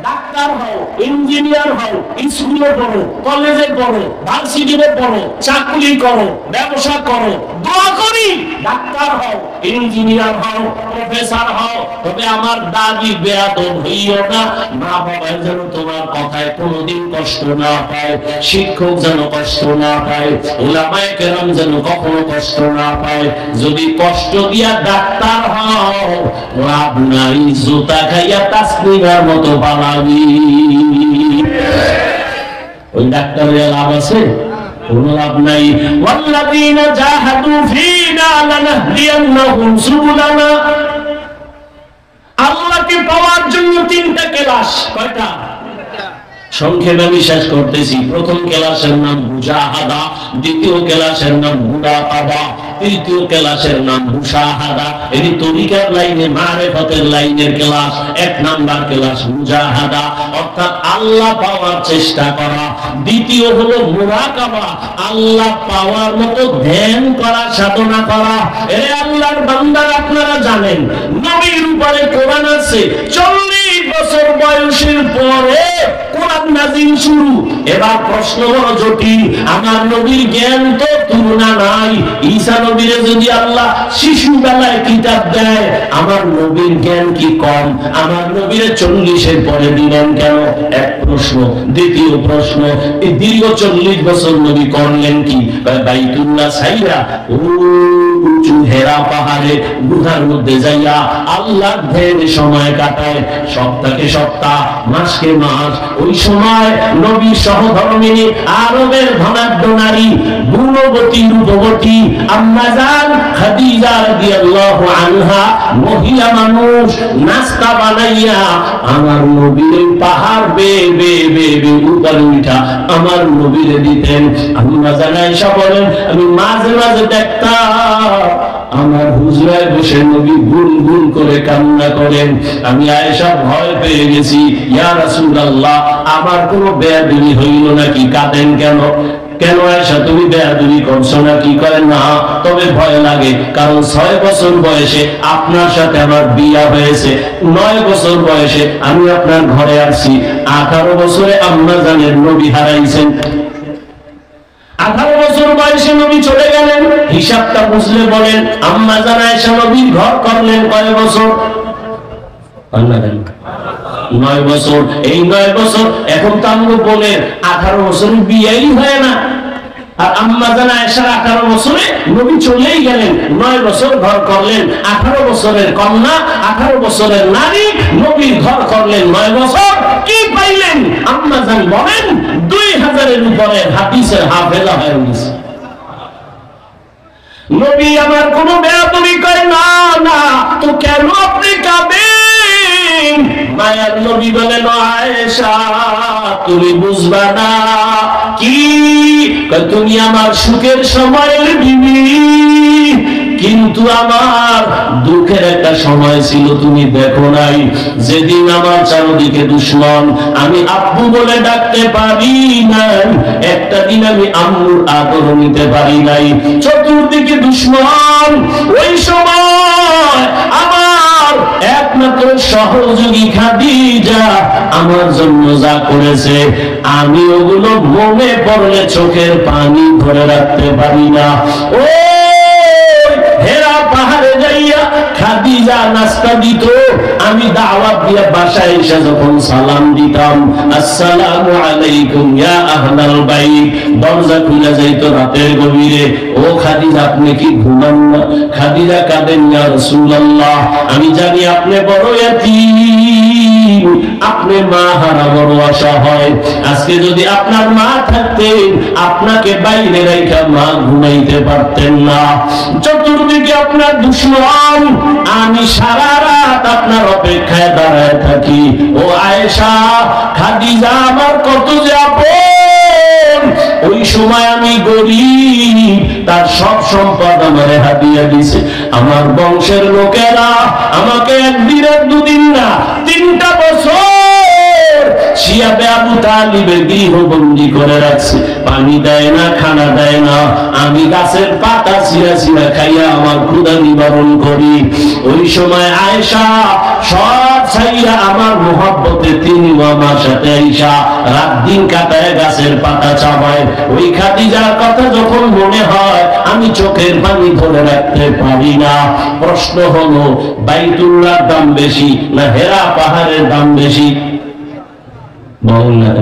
Doctor হও, engineer হও, স্কুলে পড়ো, কলেজে পড়ো, ভার্সিটিতে পড়ো, চাকরি করো, ব্যবসা করো, দোয়া করি ডাক্তার হও, ইঞ্জিনিয়ার হও, প্রফেসর হও, তবে আমার দাদি বেয়াদব হইও না। মা বাবা যেন তোমার কথায় কোনোদিন কষ্ট না পায়, শিক্ষক যেন কষ্ট না পায়, উলামায়ে কেরাম যেন কখনো কষ্ট না পায়। যদি কষ্ট দিয়া ডাক্তার হও, লাভ নাই, জুতা খাইয়া তাসলিমার মতো পালাবি। ওই ডাক্তারের লাভ আছে? কোনো লাভ নাই। ওয়াল্লাযীনা জাহাদু ফীনা লানাহদিয়ান্নাহুম সুবুলানা। আল্লাহকে পাওয়ার জন্য তিনটা ক্লাস। কয়টা? সংক্ষেপে আমি শেষ করতেছি। প্রথম ক্লাসের নাম মুজাহাদা, দ্বিতীয় ক্লাসের নাম মুরাকাবা, তৃতীয় ক্লাসের নাম মুশাহাদা। এই তরিকার লাইনে, মারিফতের লাইনের ক্লাস। এক নাম্বার ক্লাস মুজাহাদা, অর্থাৎ আল্লাহ পাওয়ার চেষ্টা করা। দ্বিতীয় হলো মুরাকাবা, আল্লাহ পাওয়ার মতো ধ্যান করা, সাধনা করা। এই আল্লাহর বান্দারা, আপনারা জানেন নবীর উপরে কোরআন আছে। 40 বছর বয়সের পরে কোরআন নাযিল শুরু। এবার প্রশ্ন বড় জটিল। আমার নবীর জ্ঞান তো তুলনা নাই। ঈসা নবীরে যদি আল্লাহ শিশু বেলায় কিতাব দেয়, আমার নবীর জ্ঞান কি কম? আমার নবীরে 40-এর পরে দিলেন কেন? এক প্রশ্ন। দ্বিতীয় প্রশ্ন, এই দীর্ঘ 40 বছর নবী করলেন কি? বাইতুল্লাহ ছাইরা উঁচু হেরা পাহাড়ে গুহার মধ্যে যাইয়া আল্লাহর ধ্যানে সময় কাটায়। সপ্তাহকে সপ্তাহ, মাসকে মাস। ওই সময় নবী সহধর্মিনী আরবের ধনাঢ্য নারী, গুণবতী রূপবতী আম্মা জান খাদিজা রাদিয়াল্লাহু আনহা, মহিলা মানুষ নাস্তা বানাইয়া আমার নবীর পাহাড় বেয়ে বেয়ে বেয়ে বেয়ে উপরে উঠা আমার নবীরে দিতেন। আম্মা জান আয়েশা বলেন, আমি মাঝে মাঝে দেখতাম আমার হুজরায় বসে নবী গুন গুন করে কান্না করেন। আমি আয়েশা ভয় পেয়ে গেছি, ইয়া রাসূলুল্লাহ, আমার কোনো বেয়াদবি হইল নাকি? কাঁদেন কেন? কেন আয়েশা, তুমি বেয়াদবি করছো না? কি করেন না, তবে ভয় লাগে, কারণ 6 বছর বয়সে আপনার সাথে আমার বিয়া হয়েছে। 9 বছর বয়সে আমি আপনার ঘরে আসছি। 18 বছরে আম্মা জানের নবী হারাইছেন। 18 বছর বয়সে নবী চলে গেলেন। হিসাবটা বুঝলে বলেন, আম্মা জান আয়েশা নবীর ঘর করলেন কয় বছর? 9 বছর। এই 9 বছর, এখন তো আমরা বলেন 18 বছরের বিয়েই হয় না। আর আম্মা জান আয়েশার 18 বছরে নবী চলেই গেলেন, 9 বছর ঘর করলেন। 18 বছরের কন্যা, 18 বছরের নারী নবীর ঘর করলেন 9 বছর। কি পাইলেন? আম্মা জান বলেন 2000-এর উপরে হাদিসের হাফেজা হয়ে গেছে। নবী আমার কোন বেয়াদবি করে না। না তো কেন আপনি কাঁদেন? মায়ার নবী বলেন, আয়েশা তুমি বুঝবা না। কি? তুমি আমার সুখের সময়ের বিবি, কিন্তু আমার দুঃখের একটা সময় ছিল তুমি দেখো নাই। যেদিন আমার চারদিকে দুশ্মন, আমি আব্বু বলে ডাকতে পারি নাই। একটা দিন আমি আম্মুর আদর নিতে পারি নাই। চতুর্দিকে দুশ্মন। ওই সময় আমার একমাত্র সহযোগী খাদিজা আমার জন্য যা করেছে, আমি ওগুলো মনে পড়লে চোখের পানি ধরে রাখতে পারি না। ও হেরা পাহাড়ে যাইয়া খাদিজা নাস্তা দিত, আমি দাওয়াত দিয়া বাসায় এসে যখন সালাম দিতাম, আসসালামু আলাইকুম ইয়া আহলাল বাইত, দরজা খুলে যাইত রাতের গভীরে। ও খাদিজা, আপনি কি ঘুমান না? খাদিজা কাঁদেন, ইয়া রাসূলুল্লাহ, আমি জানি আপনি বড় ইয়াতীম, আপনি মা হারা বড় অসহায়। আজকে যদি আপনার মা থাকতেন, আপনাকে বাইরে রেখে মা ঘুমাইতে পারতেন না। চতুর্দিকে আপনার দুশ্মন, আমি সারা রাত আপনার অপেক্ষায় দাঁড়ায় থাকি। ও আয়েশা, খাদিজা আমার কত যে আপন। ওই সময় আমি গরিব, তার সব সম্পদ আমারে হাদিয়া দিয়েছে। আমার বংশের লোকেরা আমাকে একদিন আর দুদিন না, 3টা বছর শিয়াবে আবু তালিবের গৃহবন্দী করে রাখছে, পানি দেয় না, খানা দেয় না, আমি গাছের পাতা ছিঁড়া ছিঁড়া খাইয়া আমার ক্ষুধা নিবারণ করি। ওই সময় আয়েশা সব ছাইয়া আমার মোহাব্বতে তিনিও আমার সাথে আয়েশা রাত দিন কাটায় গাছের পাতা চাবায়। ওই খাদিজার কথা যখন মনে হয় আমি চোখের পানি ধরে রাখতে পারি না। প্রশ্ন হলো, বাইতুল্লাহর দাম বেশি না হেরা পাহাড়ের দাম বেশি? বল না।